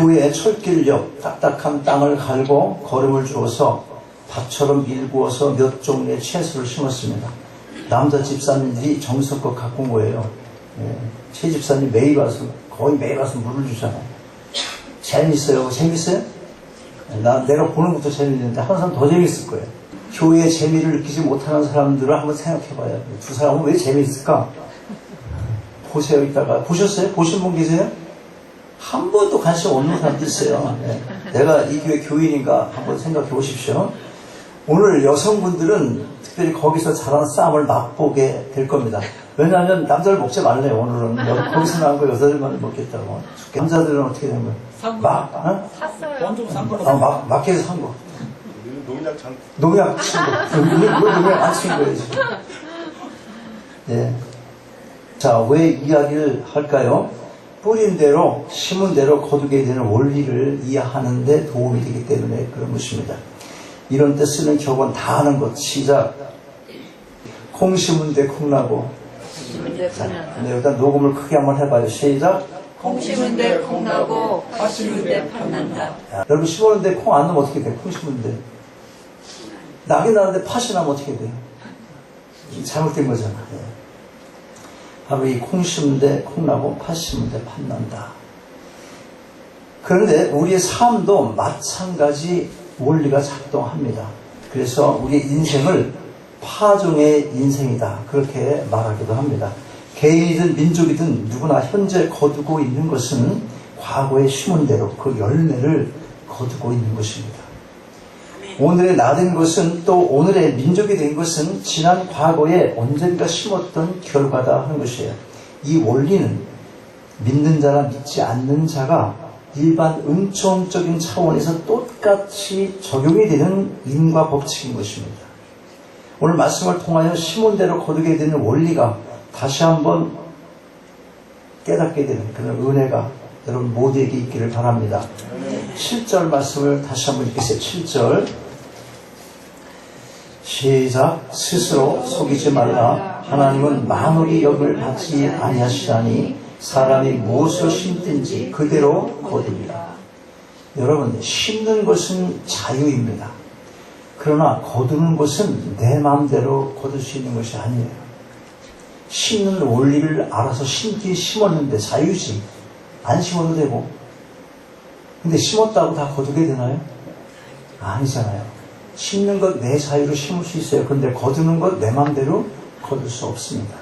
교회에 철길옆 딱딱한 땅을 갈고 거름을 주어서 밭처럼 일구어서 몇 종류의 채소를 심었습니다. 남자 집사님들이 정성껏 가꾼 거예요. 최 집사님 거의 매일 와서 물을 주잖아요. 재밌어요? 재밌어요? 내가 보는 것도 재밌는데 항상 더 재밌을 거예요. 교회의 재미를 느끼지 못하는 사람들을 한번 생각해봐요. 두 사람은 왜 재밌을까? 보세요. 이따가 보셨어요? 보신 분 계세요? 한 번도 관심 없는 사람도 있어요. 내가 이 교회 교인인가 한번 생각해 보십시오. 오늘 여성분들은 특별히 거기서 자란 쌈을 맛보게 될 겁니다. 왜냐하면 남자를 먹지 말래요. 오늘은 거기서 나온 거 여자들만 먹겠다고. 남자들은 어떻게 되는 거예요? 샀어요. 마켓에서 산 거. 농약 장. 농약 친 거. 왜 농약 안 친 거예요 지금? 예. 자, 왜 이야기를 할까요? 뿌린 대로 심은 대로 거두게 되는 원리를 이해하는 데 도움이 되기 때문에 그런 것입니다. 이런 때 쓰는 격언 다 하는 것. 시작. 콩 심은 데 콩 나고. 자, 근데 일단 녹음을 크게 한번 해봐요. 시작. 콩 심은 데 콩 나고 팥 심은 데 팥 난다. 여러분 심었는데 콩 안 나면 어떻게 돼? 콩 심은데 나긴 나는데 팥이 나면 어떻게 돼요? 잘못된 거잖아. 바로 이 콩 심은 데 콩 나고 팥 심은 데 팥 난다. 그런데 우리의 삶도 마찬가지 원리가 작동합니다. 그래서 우리의 인생을 파종의 인생이다. 그렇게 말하기도 합니다. 개인이든 민족이든 누구나 현재 거두고 있는 것은 과거에 심은 대로 그 열매를 거두고 있는 것입니다. 오늘의 나된 것은 또 오늘의 민족이 된 것은 지난 과거에 언젠가 심었던 결과다 하는 것이에요. 이 원리는 믿는 자나 믿지 않는 자가 일반 은총적인 차원에서 똑같이 적용이 되는 인과 법칙인 것입니다. 오늘 말씀을 통하여 심은 대로 거두게 되는 원리가 다시 한번 깨닫게 되는 그런 은혜가 여러분 모두에게 있기를 바랍니다. 7절 말씀을 다시 한번 읽겠어요. 7절 시작. 스스로 속이지 말라. 하나님은 만월이 여김을 받지 아니하시나니 사람이 무엇을 심든지 그대로 거둡니다. 여러분, 심는 것은 자유입니다. 그러나 거두는 것은 내 마음대로 거둘 수 있는 것이 아니에요. 심는 원리를 알아서 심기 심었는데 자유지. 안 심어도 되고. 근데 심었다고 다 거두게 되나요? 아니잖아요. 심는 것 내 자유로 심을 수 있어요. 그런데 거두는 것 내 마음대로 거둘 수 없습니다.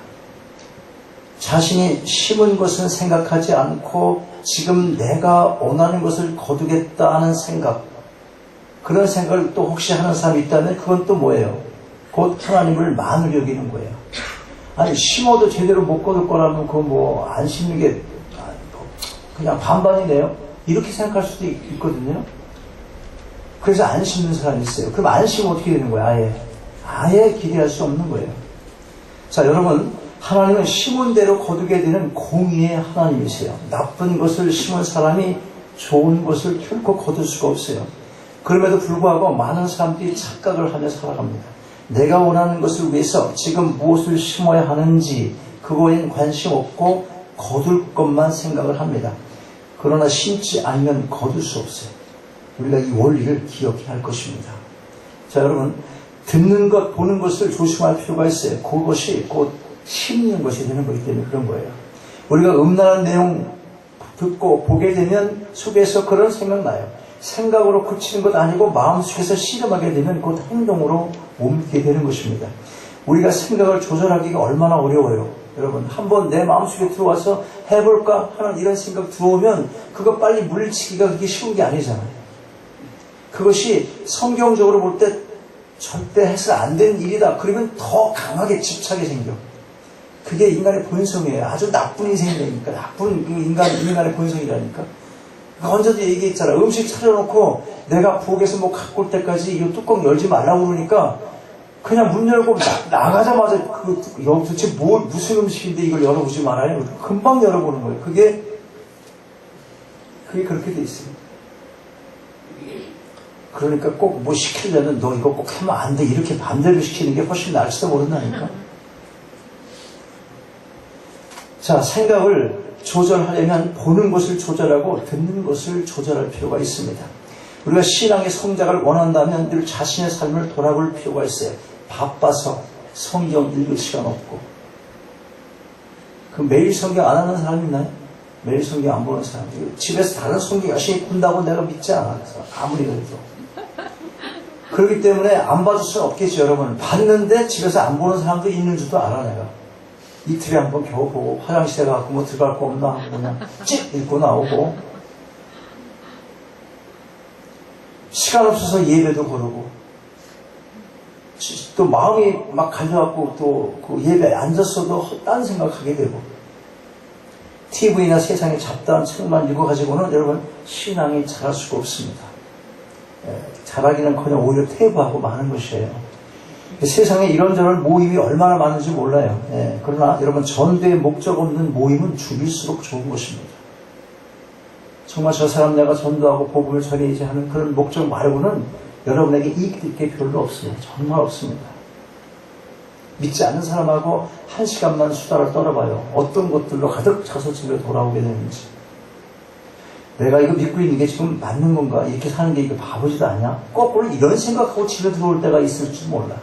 자신이 심은 것은 생각하지 않고 지금 내가 원하는 것을 거두겠다 하는 생각, 그런 생각을 또 혹시 하는 사람이 있다면 그건 또 뭐예요? 곧 하나님을 만으로 여기는 거예요. 아니 심어도 제대로 못 거둘 거라면 그거 뭐 안 심는 게 그냥 반반이네요. 이렇게 생각할 수도 있거든요. 그래서 안 심는 사람이 있어요. 그럼 안 심으면 어떻게 되는 거예요? 아예 기대할 수 없는 거예요. 자, 여러분, 하나님은 심은 대로 거두게 되는 공의의 하나님이세요. 나쁜 것을 심은 사람이 좋은 것을 결코 거둘 수가 없어요. 그럼에도 불구하고 많은 사람들이 착각을 하며 살아갑니다. 내가 원하는 것을 위해서 지금 무엇을 심어야 하는지 그거엔 관심 없고 거둘 것만 생각을 합니다. 그러나 심지 않으면 거둘 수 없어요. 우리가 이 원리를 기억해야 할 것입니다. 자, 여러분, 듣는 것, 보는 것을 조심할 필요가 있어요. 그것이 곧 심는 것이 되는 거기 때문에 그런 거예요. 우리가 음란한 내용 듣고 보게 되면 속에서 그런 생각 나요. 생각으로 그치는 것 아니고 마음속에서 씨름하게 되면 곧 행동으로 옮기게 되는 것입니다. 우리가 생각을 조절하기가 얼마나 어려워요. 여러분, 한번 내 마음속에 들어와서 해볼까 하는 이런 생각 들어오면 그거 빨리 물리치기가 그렇게 쉬운 게 아니잖아요. 그것이 성경적으로 볼 때 절대 해서 안 되는 일이다. 그러면 더 강하게 집착이 생겨. 그게 인간의 본성이에요. 아주 나쁜 인생이라니까. 나쁜 인간의 본성이라니까. 언제도 얘기했잖아. 음식 차려놓고 내가 부엌에서 뭐 갖고 올 때까지 이 뚜껑 열지 말라고 그러니까 그냥 문 열고 나가자마자 도대체 무슨 음식인데 이걸 열어보지 말아요. 금방 열어보는 거예요. 그게 그렇게 돼 있어요. 그러니까 꼭 뭐 시키려면 너 이거 꼭 하면 안 돼. 이렇게 반대로 시키는 게 훨씬 나을지도 모른다니까. 자, 생각을 조절하려면 보는 것을 조절하고 듣는 것을 조절할 필요가 있습니다. 우리가 신앙의 성장을 원한다면 늘 자신의 삶을 돌아볼 필요가 있어요. 바빠서 성경 읽을 시간 없고. 그 매일 성경 안 하는 사람 있나요? 매일 성경 안 보는 사람. 집에서 다른 성경 열심히 본다고 내가 믿지 않아. 아무리 그래도. 그렇기 때문에 안 봐줄 수는 없겠죠, 여러분. 봤는데 집에서 안 보는 사람도 있는 줄도 알아, 내가. 이틀에 한 번 겨우 보고 화장실에 가고 뭐 들어갈 거 없나 하고 그냥 찍 읽고 나오고. 시간 없어서 예배도 거르고. 또 마음이 막 갈려갖고 또 그 예배에 앉았어도 딴 생각하게 되고. TV나 세상의 잡다한 책만 읽어가지고는 여러분 신앙이 자랄 수가 없습니다. 자라기는커녕 오히려 퇴보하고 마는 것이에요. 세상에 이런저런 모임이 얼마나 많은지 몰라요. 그러나 여러분 전도의 목적 없는 모임은 줄일수록 좋은 것입니다. 정말 저 사람 내가 전도하고 복음을 전해야지 하는 그런 목적 말고는 여러분에게 이익될 게 별로 없습니다. 정말 없습니다. 믿지 않는 사람하고 1시간만 수다를 떨어봐요. 어떤 것들로 가득 차서 집에 돌아오게 되는지. 내가 이거 믿고 있는 게 지금 맞는 건가? 이렇게 사는 게 이거 바보지도 않냐? 거꾸로 이런 생각하고 집에 들어올 때가 있을 줄 몰라.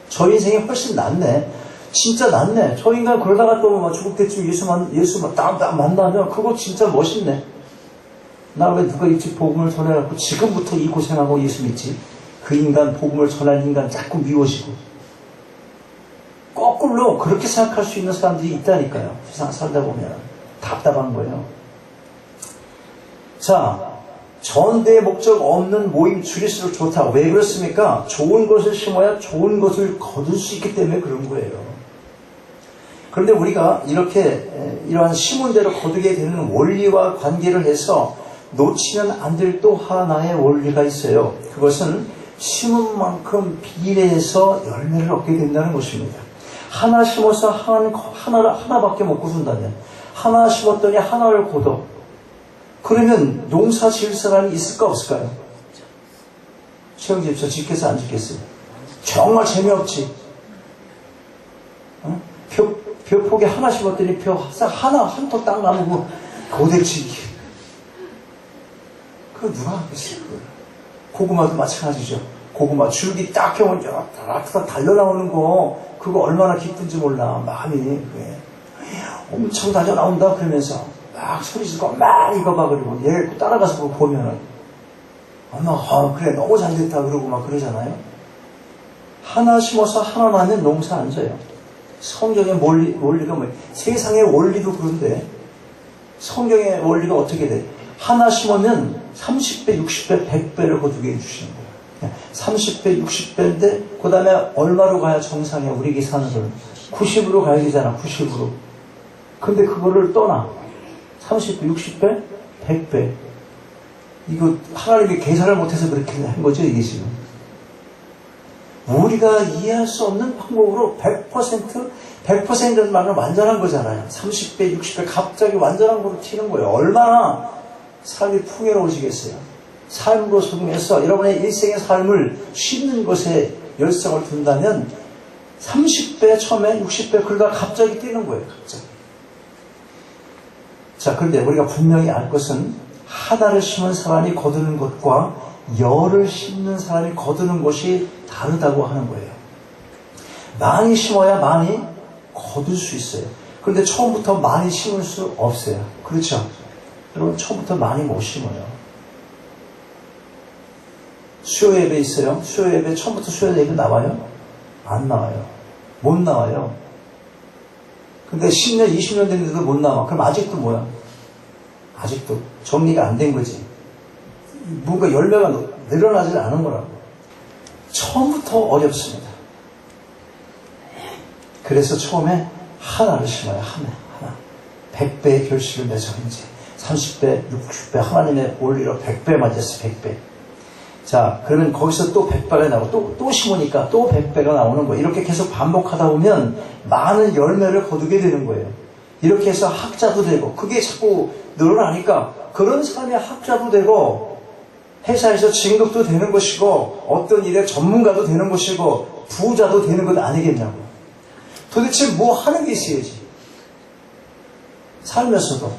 저 인생이 훨씬 낫네. 진짜 낫네. 저 인간 그러다가 또 죽을 때쯤 예수 딱 만나면 그거 진짜 멋있네. 나 왜 누가 일찍 복음을 전해갖고 지금부터 이 고생하고 예수 믿지? 그 인간, 복음을 전할 인간 자꾸 미워지고. 거꾸로 그렇게 생각할 수 있는 사람들이 있다니까요. 세상 살다 보면. 답답한 거예요. 자, 전대의 목적 없는 모임 줄일수록 좋다. 왜 그렇습니까? 좋은 것을 심어야 좋은 것을 거둘 수 있기 때문에 그런 거예요. 그런데 우리가 이렇게 이러한 심은 대로 거두게 되는 원리와 관계를 해서 놓치면 안 될 또 하나의 원리가 있어요. 그것은 심은 만큼 비례해서 열매를 얻게 된다는 것입니다. 하나 심어서 하나밖에 못 거둔다면, 하나 심었더니 하나를 거둬. 그러면 농사 지을 사람이 있을까 없을까요? 최영집 저 짓겠어 안 짓겠어요? 정말 재미없지. 벼포기 하나 심었더니 하나 한 톨 딱 나무고 고대치기. 그거 누가 하겠어요? 고구마도 마찬가지죠. 고구마 줄기 딱 펴면 다 달려나오는 거 그거 얼마나 기쁜지 몰라. 마음이 엄청 달려나온다 그러면서 막 소리 지르고 막 익어봐 그러고 얘 따라가서 보면은 엄마 그래 너무 잘됐다 그러고 막 그러잖아요. 하나 심어서 하나 나면 농사 안 져요. 성경의 원리가 뭐예요? 세상의 원리도 그런데 성경의 원리가 어떻게 돼? 하나 심으면 30배, 60배, 100배를 거두게 해주시는 거예요. 30배, 60배인데 그 다음에 얼마로 가야 정상이야? 우리 계산은 90으로 가야 되잖아. 90으로. 근데 그거를 떠나 30배, 60배, 100배. 이거 하나님이 계산을 못해서 그렇게 한 거죠, 이게 지금. 우리가 이해할 수 없는 방법으로 100%는 말은 완전한 거잖아요. 30배, 60배 갑자기 완전한 거로 튀는 거예요. 얼마나 삶이 풍요로워지겠어요. 삶으로 속에서 여러분의 일생의 삶을 쉬는 것에 열성을 둔다면 30배, 처음에 60배 그러다가 갑자기 뛰는 거예요. 갑자기. 자, 그런데 우리가 분명히 알 것은 하나를 심은 사람이 거두는 것과 열을 심는 사람이 거두는 것이 다르다고 하는 거예요. 많이 심어야 많이 거둘 수 있어요. 그런데 처음부터 많이 심을 수 없어요. 그렇죠? 여러분 처음부터 많이 못 심어요. 수요 예배 있어요? 수요 예배 처음부터 수요 예배 나와요? 안 나와요. 못 나와요. 근데 10년, 20년 됐는데도 못 나와. 그럼 아직도 뭐야? 아직도 정리가 안 된 거지. 뭔가 열매가 늘어나지 않은 거라고. 처음부터 어렵습니다. 그래서 처음에 하나를 심어요. 하나. 100배의 결실을 맺어 이제 30배, 60배 하나님의 원리로 100배 맞았어. 100배. 자, 그러면 거기서 또 100배가 나오고 또 심으니까 또 100배가 나오는 거예요. 이렇게 계속 반복하다 보면 많은 열매를 거두게 되는 거예요. 이렇게 해서 학자도 되고 그게 자꾸 늘어나니까 그런 사람이 학자도 되고 회사에서 진급도 되는 것이고 어떤 일의 전문가도 되는 것이고 부자도 되는 것 아니겠냐고. 도대체 뭐 하는 게 있어야지. 살면서도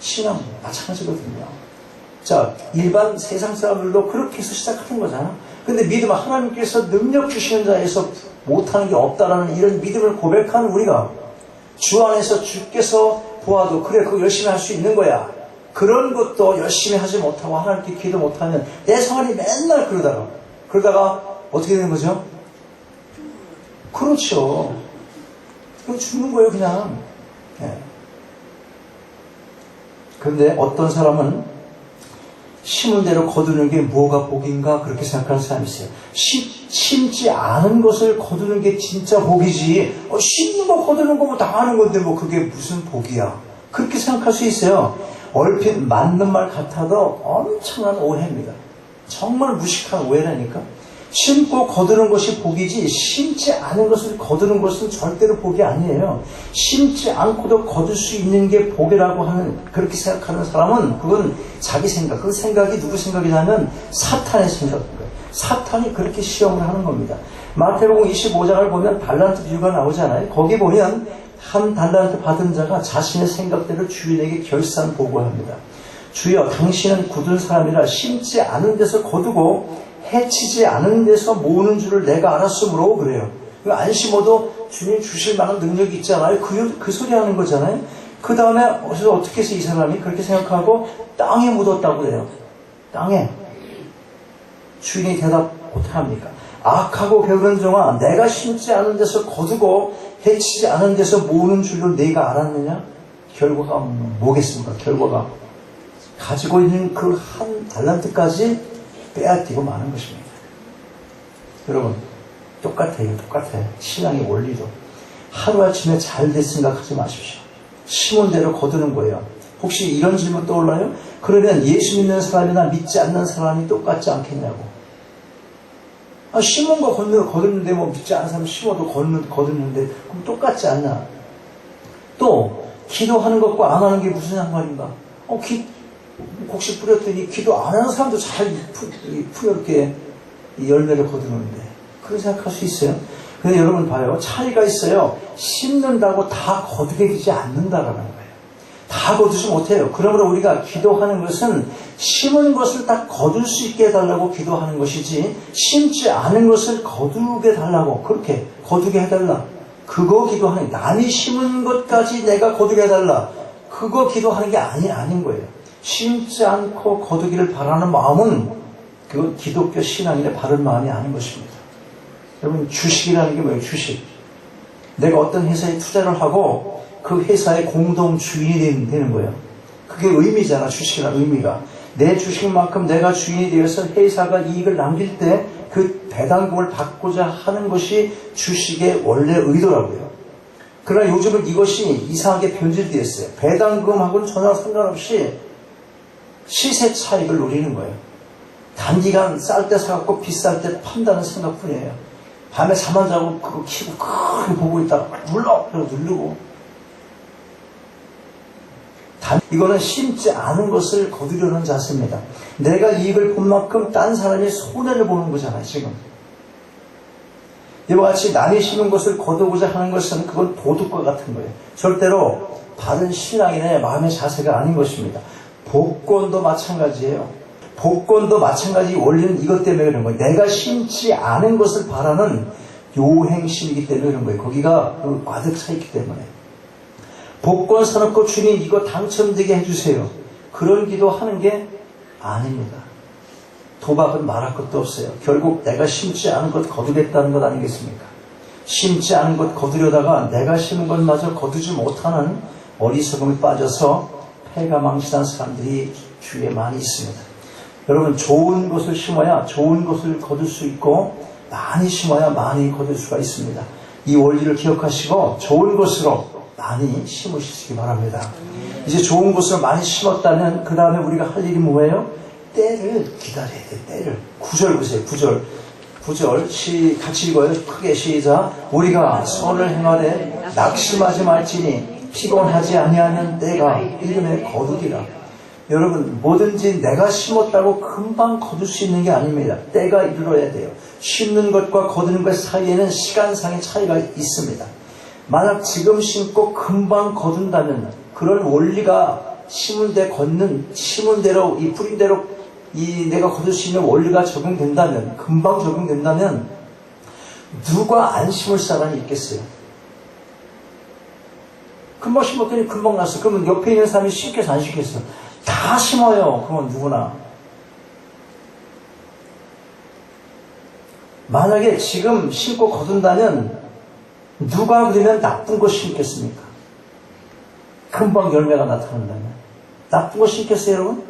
신앙 마찬가지거든요. 자, 일반 세상 사람들도 그렇게 해서 시작하는 거잖아. 근데 믿음, 하나님께서 능력 주시는 자에서 못하는 게 없다라는 이런 믿음을 고백하는 우리가 주 안에서 주께서 보아도 그래, 그거 열심히 할 수 있는 거야. 그런 것도 열심히 하지 못하고 하나님께 기도 못하면 내 성안이 맨날 그러다가 어떻게 되는 거죠? 그렇죠. 그냥 죽는 거예요, 그냥. 네. 그런데 어떤 사람은 심은 대로 거두는 게 뭐가 복인가 그렇게 생각하는 사람이 있어요. 심지 않은 것을 거두는 게 진짜 복이지. 심는 거 거두는 거 뭐 다 하는 건데 뭐 그게 무슨 복이야. 그렇게 생각할 수 있어요. 얼핏 맞는 말 같아도 엄청난 오해입니다. 정말 무식한 오해라니까. 심고 거두는 것이 복이지 심지 않은 것을 거두는 것은 절대로 복이 아니에요. 심지 않고도 거둘 수 있는 게 복이라고 하는, 그렇게 생각하는 사람은 그건 자기 생각, 그 생각이 누구 생각이냐면 사탄의 생각인 거예요. 사탄이 그렇게 시험을 하는 겁니다. 마태복음 25장을 보면 달란트 비유가 나오잖아요. 거기 보면 한 달란트 받은 자가 자신의 생각대로 주인에게 결산 보고합니다. 주여, 당신은 굳은 사람이라 심지 않은 데서 거두고 해치지 않은 데서 모으는 줄을 내가 알았으므로 그래요. 안 심어도 주님 주실 만한 능력이 있잖아요. 그 소리 하는 거잖아요. 그 다음에 어떻게 해서 이 사람이 그렇게 생각하고 땅에 묻었다고 그래요. 땅에. 주인이 대답 못합니까? 악하고 게으른 종아, 내가 심지 않은 데서 거두고 해치지 않은 데서 모으는 줄로 내가 알았느냐? 결과가 뭐겠습니까? 결과가 가지고 있는 그 한 달란트까지 빼앗기고 마는 것입니다. 여러분, 똑같아요. 신앙의 원리도. 하루아침에 잘 될 생각하지 마십시오. 심은 대로 거두는 거예요. 혹시 이런 질문 떠올라요? 그러면 예수 믿는 사람이나 믿지 않는 사람이 똑같지 않겠냐고. 심은 거 거두는데 뭐 믿지 않는 사람 심어도 거두는데 그럼 똑같지 않나? 또 기도하는 것과 안 하는 게 무슨 상관인가? 곡식 뿌렸더니 기도 안 하는 사람도 잘 푸르게 열매를 거두는데 그렇게 생각할 수 있어요. 근데 여러분 봐요. 차이가 있어요. 심는다고 다 거두게 되지 않는다라는 거예요. 다 거두지 못해요. 그러므로 우리가 기도하는 것은 심은 것을 딱 거둘 수 있게 해달라고 기도하는 것이지 심지 않은 것을 거두게 해달라고, 그렇게 거두게 해달라, 그거 기도하는, 남이 심은 것까지 내가 거두게 해달라, 그거 기도하는 게 아닌 거예요. 심지 않고 거두기를 바라는 마음은 그건 기독교 신앙인의 바른 마음이 아닌 것입니다. 여러분, 주식이라는 게 뭐예요? 주식. 내가 어떤 회사에 투자를 하고 그 회사의 공동 주인이 되는 거예요. 그게 의미잖아. 주식이라는 의미가. 내 주식만큼 내가 주인이 되어서 회사가 이익을 남길 때 그 배당금을 받고자 하는 것이 주식의 원래 의도라고요. 그러나 요즘은 이것이 이상하게 변질되었어요. 배당금하고는 전혀 상관없이 시세 차익을 노리는 거예요. 단기간 쌀 때 사갖고 비쌀 때 판다는 생각뿐이에요. 밤에 잠 안 자고 그거 키고 그렇게 보고 있다가 눌러! 그래서 누르고. 이거는 심지 않은 것을 거두려는 자세입니다. 내가 이익을 본 만큼 딴 사람이 손해를 보는 거잖아요, 지금. 이와 같이 남이 심은 것을 거두고자 하는 것은 그건 도둑과 같은 거예요. 절대로 바른 신앙인의 마음의 자세가 아닌 것입니다. 복권도 마찬가지예요. 복권도 마찬가지 원리는 이것 때문에 그런 거예요. 내가 심지 않은 것을 바라는 요행심이기 때문에 그런 거예요. 거기가 가득 차 있기 때문에. 복권 사놓고 주님 이거 당첨되게 해주세요. 그런 기도하는 게 아닙니다. 도박은 말할 것도 없어요. 결국 내가 심지 않은 것 거두겠다는 것 아니겠습니까? 심지 않은 것 거두려다가 내가 심은 것마저 거두지 못하는 어리석음에 빠져서 패가 망신한 사람들이 주위에 많이 있습니다. 여러분, 좋은 것을 심어야 좋은 것을 거둘 수 있고 많이 심어야 많이 거둘 수가 있습니다. 이 원리를 기억하시고 좋은 것으로 많이 심으시기 바랍니다. 이제 좋은 것을 많이 심었다면 그 다음에 우리가 할 일이 뭐예요? 때를 기다려야 돼. 때를. 9절 보세요. 9절 같이 읽어요. 크게 시작. 우리가 선을 행하되 낙심하지 말지니 피곤하지 아니하면 때가 이름에 거두리라. 여러분, 뭐든지 내가 심었다고 금방 거둘 수 있는 게 아닙니다. 때가 이르러야 돼요. 심는 것과 거두는 것 사이에는 시간상의 차이가 있습니다. 만약 지금 심고 금방 거둔다면 그런 원리가 심은 데 걷는, 심은 대로, 이 뿌린 대로 이 내가 거둘 수 있는 원리가 적용된다면, 금방 적용된다면, 누가 안 심을 사람이 있겠어요? 금방 심었더니 금방 났어. 그러면 옆에 있는 사람이 심겠어, 안 심겠어? 다 심어요. 그건 누구나. 만약에 지금 심고 거둔다면 누가 그러면 나쁜 거 심겠습니까? 금방 열매가 나타난다면 나쁜 거 심겠어요, 여러분?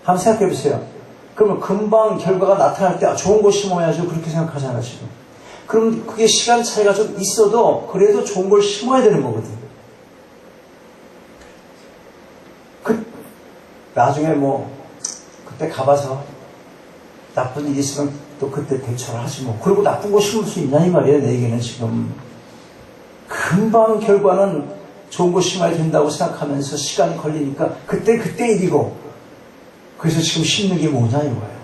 한번 생각해 보세요. 그러면 금방 결과가 나타날 때 좋은 거 심어야죠. 그렇게 생각하잖아, 지금. 그럼 그게 시간 차이가 좀 있어도 그래도 좋은 걸 심어야 되는 거거든. 나중에 그때 가봐서 나쁜 일이 있으면 또 그때 대처를 하지 뭐. 그리고 나쁜 거 심을 수 있냐 이 말이에요, 내게는 지금. 금방 결과는 좋은 거 심어야 된다고 생각하면서 시간이 걸리니까 그때 일이고. 그래서 지금 심는 게 뭐냐 이거예요.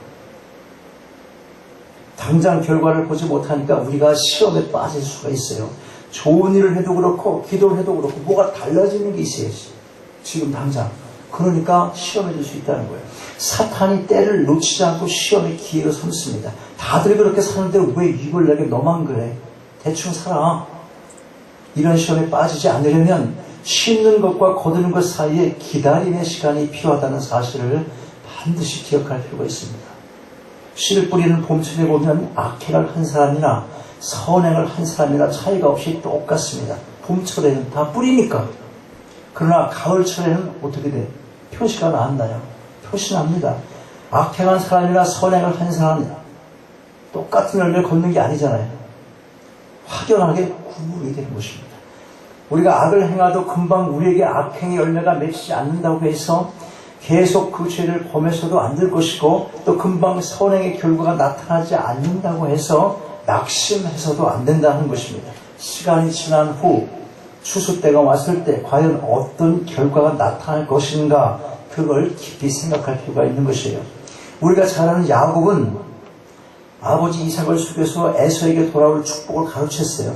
당장 결과를 보지 못하니까 우리가 시험에 빠질 수가 있어요. 좋은 일을 해도 그렇고 기도를 해도 그렇고 뭐가 달라지는 게 있어야지. 지금 당장. 그러니까 시험에 들 수 있다는 거예요. 사탄이 때를 놓치지 않고 시험의 기회를 삼습니다. 다들 그렇게 사는데 왜 이걸 내게 너만 그래? 대충 살아. 이런 시험에 빠지지 않으려면 심는 것과 거두는 것 사이에 기다림의 시간이 필요하다는 사실을 반드시 기억할 필요가 있습니다. 씨를 뿌리는 봄철에 보면 악행을 한 사람이나 선행을 한 사람이나 차이가 없이 똑같습니다. 봄철에는 다 뿌리니까. 그러나 가을철에는 어떻게 돼? 표시가 안 나요. 표시납니다. 악행한 사람이나 선행을 한 사람이 똑같은 열매를 걷는 게 아니잖아요. 확연하게 구분이 되는 것입니다. 우리가 악을 행하도 금방 우리에게 악행의 열매가 맺히지 않는다고 해서 계속 그 죄를 범해서도 안 될 것이고 또 금방 선행의 결과가 나타나지 않는다고 해서 낙심해서도 안 된다는 것입니다. 시간이 지난 후 추수 때가 왔을 때 과연 어떤 결과가 나타날 것인가, 그걸 깊이 생각할 필요가 있는 것이에요. 우리가 잘 아는 야곱은 아버지 이삭을 속여서 에서에게 돌아올 축복을 가르쳤어요.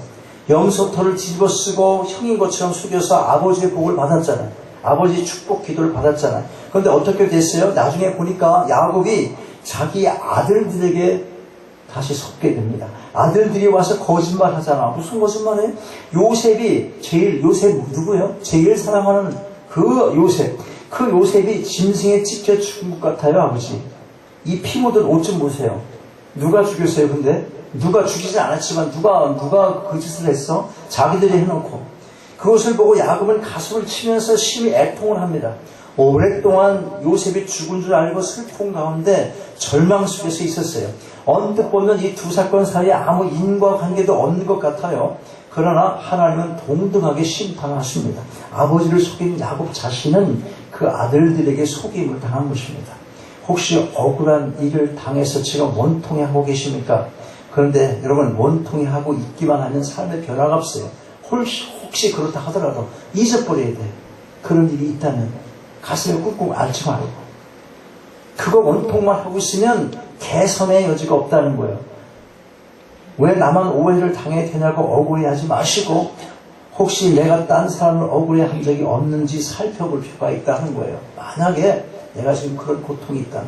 염소털을 뒤집어 쓰고 형인 것처럼 속여서 아버지의 복을 받았잖아요. 아버지 축복 기도를 받았잖아요. 그런데 어떻게 됐어요? 나중에 보니까 야곱이 자기 아들들에게 다시 속게 됩니다. 아들들이 와서 거짓말 하잖아. 무슨 거짓말해? 요셉 누구예요? 제일 사랑하는 그 요셉. 그 요셉이 짐승에 찢겨 죽은 것 같아요, 아버지. 이 피 묻은 옷 좀 보세요. 누가 죽였어요, 근데? 누가 죽이지 않았지만 누가 그 짓을 했어? 자기들이 해놓고. 그것을 보고 야곱은 가슴을 치면서 심히 애통을 합니다. 오랫동안 요셉이 죽은 줄 알고 슬픔 가운데 절망 속에서 있었어요. 언뜻 보면 이 두 사건 사이에 아무 인과관계도 없는 것 같아요. 그러나 하나님은 동등하게 심판하십니다. 아버지를 속인 야곱 자신은 그 아들들에게 속임을 당한 것입니다. 혹시 억울한 일을 당해서 지금 원통해하고 계십니까? 그런데 여러분, 원통해하고 있기만 하면 삶의 변화가 없어요. 혹시 그렇다 하더라도 잊어버려야 돼. 그런 일이 있다면 가슴에 꾹꾹 앓지 말고. 그거 원통만 하고 있으면 개선의 여지가 없다는 거예요. 왜 나만 오해를 당해야 되냐고 억울해하지 마시고 혹시 내가 딴 사람을 억울해한 적이 없는지 살펴볼 필요가 있다는 거예요. 만약에 내가 지금 그런 고통이 있다면,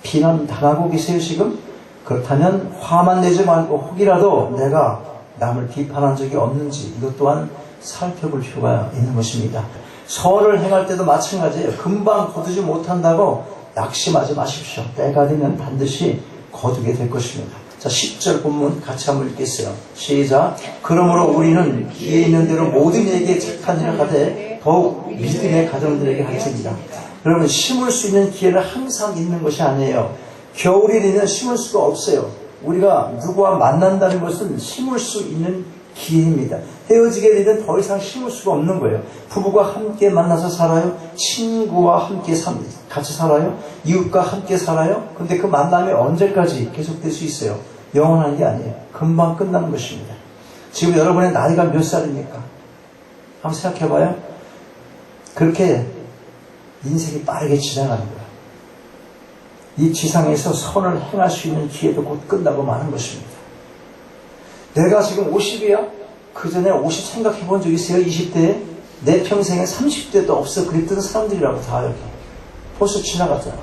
비난 당하고 계세요 지금? 그렇다면 화만 내지 말고 혹이라도 내가 남을 비판한 적이 없는지 이것 또한 살펴볼 필요가 있는 것입니다. 선을 행할 때도 마찬가지예요. 금방 거두지 못한다고 낙심하지 마십시오. 때가 되면 반드시 거두게 될 것입니다. 자, 10절 본문 같이 한번 읽겠어요. 시작. 그러므로 우리는 기회 있는 대로 모든 이에게 착한 일을 하되 더욱 믿음의 가정들에게 할지니라. 여러분, 심을 수 있는 기회는 항상 있는 것이 아니에요. 겨울이 되면 심을 수가 없어요. 우리가 누구와 만난다는 것은 심을 수 있는 기회입니다. 헤어지게 되면 더 이상 심을 수가 없는 거예요. 부부가 함께 만나서 살아요. 친구와 함께 같이 살아요. 이웃과 함께 살아요. 근데 그 만남이 언제까지 계속될 수 있어요? 영원한 게 아니에요. 금방 끝나는 것입니다. 지금 여러분의 나이가 몇 살입니까? 한번 생각해봐요. 그렇게 인생이 빠르게 지나가는 거예요. 이 지상에서 선을 행할 수 있는 기회도 곧 끝나고 마는 것입니다. 내가 지금 50이야? 그 전에 50 생각해 본 적 있어요? 20대에? 내 평생에 30대도 없어 그랬던 사람들이라고 다 여기 벌써 지나갔잖아.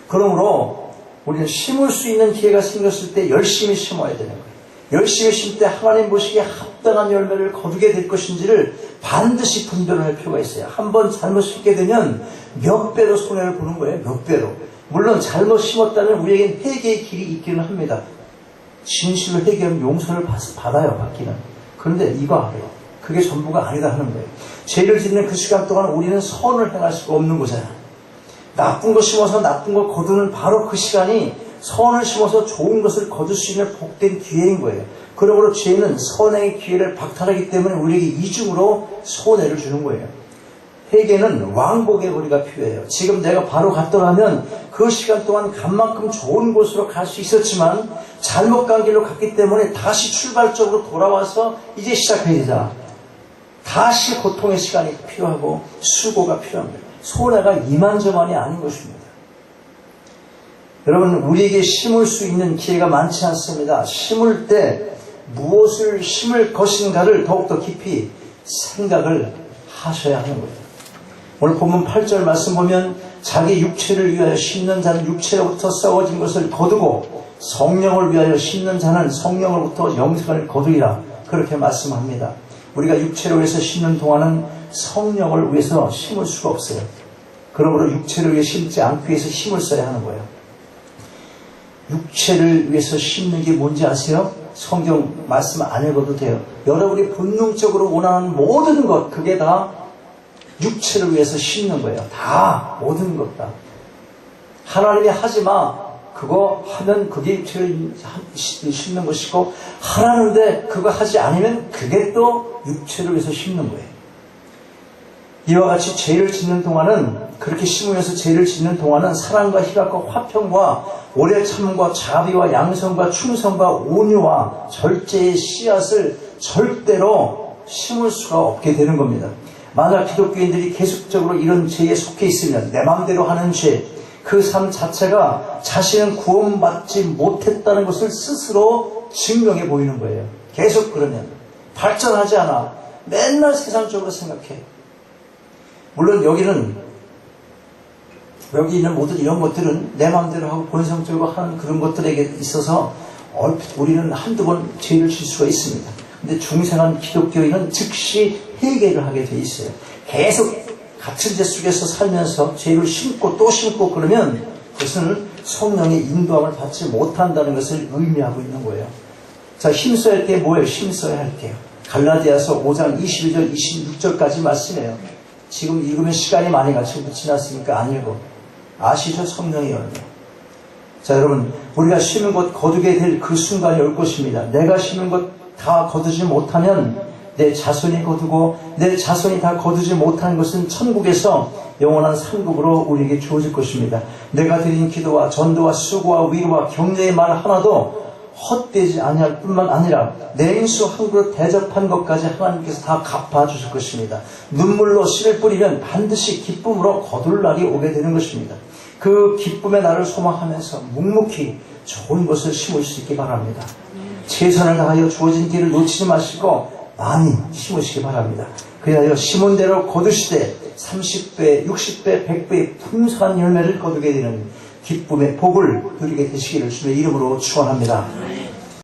그러므로 우리는 심을 수 있는 기회가 생겼을 때 열심히 심어야 되는 거예요. 열심히 심을 때 하나님 보시기에 합당한 열매를 거두게 될 것인지를 반드시 분별을 할 필요가 있어요. 한번 잘못 심게 되면 몇 배로 손해를 보는 거예요. 몇 배로. 물론 잘못 심었다면 우리에겐 회개의 길이 있기는 합니다. 진실로 회개하면 용서를 받아요. 받기는. 그런데 이거 알아요. 그게 전부가 아니다 하는 거예요. 죄를 짓는 그 시간 동안 우리는 선을 행할 수가 없는 거잖아요. 나쁜 거 심어서 나쁜 거 거두는 바로 그 시간이 선을 심어서 좋은 것을 거둘 수 있는 복된 기회인 거예요. 그러므로 죄는 선의 기회를 박탈하기 때문에 우리에게 이중으로 손해를 주는 거예요. 회개는 왕복의 거리가 필요해요. 지금 내가 바로 갔더라면 그 시간 동안 간 만큼 좋은 곳으로 갈 수 있었지만 잘못 간 길로 갔기 때문에 다시 출발적으로 돌아와서 이제 시작해야 되잖아. 다시 고통의 시간이 필요하고 수고가 필요합니다. 손해가 이만저만이 아닌 것입니다. 여러분, 우리에게 심을 수 있는 기회가 많지 않습니다. 심을 때 무엇을 심을 것인가를 더욱더 깊이 생각을 하셔야 하는 거예요. 오늘 본문 8절 말씀 보면 자기 육체를 위하여 심는 자는 육체로부터 썩어진 것을 거두고 성령을 위하여 심는 자는 성령으로부터 영생을 거두리라. 그렇게 말씀합니다. 우리가 육체를 위해서 심는 동안은 성령을 위해서 심을 수가 없어요. 그러므로 육체를 위해 심지 않기 위해서 힘을 써야 하는 거예요. 육체를 위해서 심는 게 뭔지 아세요? 성경 말씀 안 읽어도 돼요. 여러분이 본능적으로 원하는 모든 것, 그게 다 육체를 위해서 심는 거예요. 다, 모든 것 다. 하나님이 하지 마. 그거 하면 그게 육체를 심는 것이고, 하라는데 그거 하지 않으면 그게 또 육체를 위해서 심는 거예요. 이와 같이 죄를 짓는 동안은, 그렇게 심으면서 죄를 짓는 동안은 사랑과 희락과 화평과 오래 참음과 자비와 양성과 충성과 온유와 절제의 씨앗을 절대로 심을 수가 없게 되는 겁니다. 만약 기독교인들이 계속적으로 이런 죄에 속해 있으면, 내 마음대로 하는 죄, 그 삶 자체가 자신은 구원받지 못했다는 것을 스스로 증명해 보이는 거예요. 계속 그러면 발전하지 않아. 맨날 세상적으로 생각해. 물론 여기 있는 모든 이런 것들은 내 마음대로 하고 본성적으로 하는 그런 것들에게 있어서 우리는 한두 번 죄를 질 수가 있습니다. 근데 중생한 기독교인은 즉시 회개를 하게 돼 있어요. 계속 같은 죄 속에서 살면서 죄를 심고 또 심고 그러면 그것은 성령의 인도함을 받지 못한다는 것을 의미하고 있는 거예요. 자, 힘써야 할 게 뭐예요? 힘써야 할 게요. 갈라디아서 5장 22절 26절까지 말씀이에요. 지금 읽으면 시간이 많이 지났으니까 안 읽어. 아시죠? 성령의 열매. 자, 여러분, 우리가 심은 것 거두게 될 그 순간이 올 것입니다. 내가 심은 것 다 거두지 못하면 내 자손이 거두고, 내 자손이 다 거두지 못하는 것은 천국에서 영원한 상급으로 우리에게 주어질 것입니다. 내가 드린 기도와 전도와 수고와 위로와 격려의 말 하나도 헛되지 아니할 뿐만 아니라 냉수 한 그릇 대접한 것까지 하나님께서 다 갚아주실 것입니다. 눈물로 씨를 뿌리면 반드시 기쁨으로 거둘 날이 오게 되는 것입니다. 그 기쁨의 날을 소망하면서 묵묵히 좋은 것을 심을 수 있기 바랍니다. 최선을 다하여 주어진 길을 놓치지 마시고 많이 심으시기 바랍니다. 그리하여 심은 대로 거두시되 30배, 60배, 100배의 풍성한 열매를 거두게 되는 기쁨의 복을 누리게 되시기를 주의 이름으로 축원합니다.